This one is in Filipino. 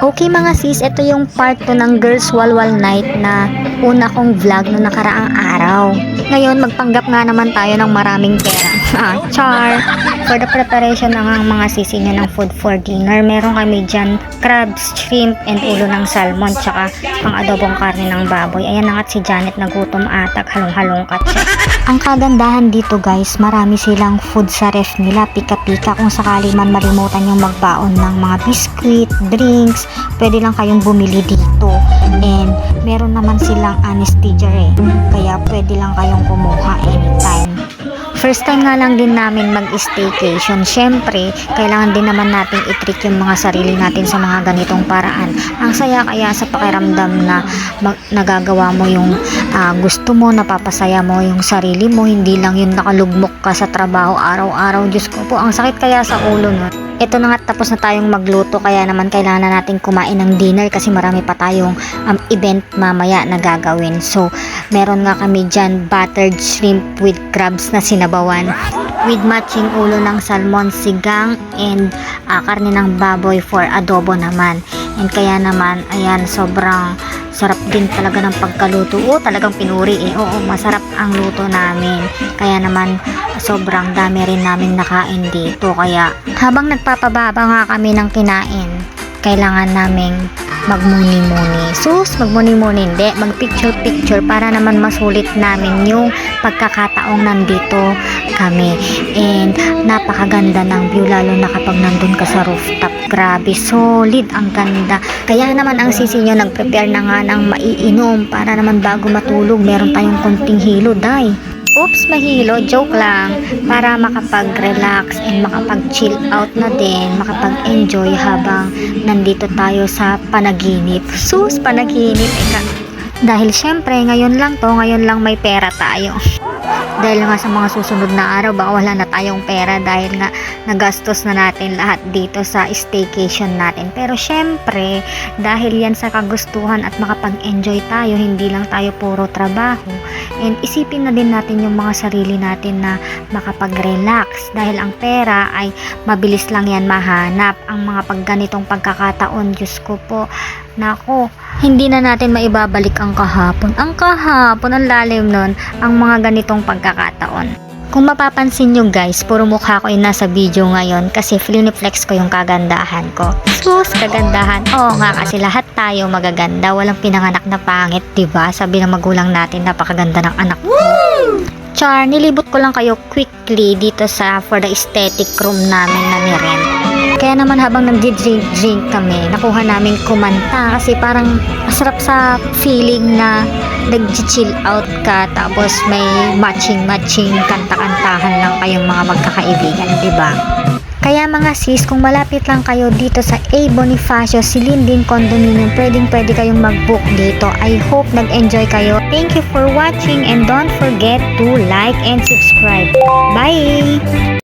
Okay mga sis, ito yung part 2 ng Girls Walwal Night na una kong vlog no nakaraang araw. Ngayon, magpanggap nga naman tayo ng maraming pera. Char! For the preparation ng mga sisi nyo ng food for dinner, meron kami dyan crabs, shrimp, and ulo ng salmon, tsaka pang adobong karne ng baboy. Ayan na nga't si Janet nagutom atag, halong-halongkat siya. Ang kagandahan dito guys, marami silang food sa ref nila, pika-pika. Kung sakali man malimutan yung magbaon ng mga biscuit, drinks, pwede lang kayong bumili dito. And meron naman silang anesthesia kaya pwede lang kayong kumuha anytime. First time nga lang din namin mag-staycation. Syempre, kailangan din naman natin i-treat yung mga sarili natin sa mga ganitong paraan. Ang saya kaya sa pakiramdam na nagagawa mo yung gusto mo, napapasaya mo yung sarili mo, hindi lang yung nakalugmok ka sa trabaho araw-araw. Diyos ko po, ang sakit kaya sa ulo no. Ito na nga, tapos na tayong magluto, kaya naman kailangan na natin kumain ng dinner kasi marami pa tayong event mamaya na gagawin. So, meron nga kami dyan buttered shrimp with crabs na sinabawan with matching ulo ng salmon, sigang, and karne ng baboy for adobo naman. And kaya naman, ayan, sobrang sarap din talaga ng pagkaluto. Talagang pinuri Oo, masarap ang luto namin. Kaya naman, sobrang dami rin namin nakain dito. Kaya, habang nagpapababa nga kami ng kinain, kailangan naming magmuni-muni. Magmuni-muni, hindi. Mag-picture-picture para naman masulit namin yung pagkakataong nandito kami. And napakaganda ng view, lalo na kapag nandun ka sa rooftop. Grabe, solid, ang ganda. Kaya naman ang sisi nyo, nag-prepare na nga ng maiinom para naman bago matulog, meron tayong konting hilo, day. Oops, mahilo, joke lang, para makapag-relax and makapag-chill out na din, makapag-enjoy habang nandito tayo sa panaginip. Panaginip, dahil syempre, ngayon lang may pera tayo. Dahil nga sa mga susunod na araw, baka wala na tayong pera dahil nga nagastos na natin lahat dito sa staycation natin. Pero syempre, dahil yan sa kagustuhan at makapag-enjoy tayo, hindi lang tayo puro trabaho. And isipin na din natin yung mga sarili natin na makapag-relax. Dahil ang pera ay mabilis lang yan mahanap. Ang mga pagganitong pagkakataon, Diyos ko po, nako, hindi na natin maibabalik ang kahapon. Ang lalim nun, ang mga ganitong pagkakataon. Kung mapapansin nyo guys, puro mukha ko yung nasa video ngayon kasi flex ko yung kagandahan ko. Kagandahan. Oo nga, kasi lahat tayo magaganda. Walang pinanganak na pangit, diba? Sabi ng magulang natin, napakaganda ng anak mo. Char, nilibot ko lang kayo quickly dito for the aesthetic room namin na nirent. Kaya naman habang nag-drink kami, nakuha namin kumanta kasi parang masarap sa feeling na nag-chill out ka tapos may matching kanta-kantahan lang kayong mga magkakaibigan, diba? Kaya mga sis, kung malapit lang kayo dito sa A. Bonifacio, Silindin Condominium, pwede kayong mag-book dito. I hope nag-enjoy kayo. Thank you for watching and don't forget to like and subscribe. Bye!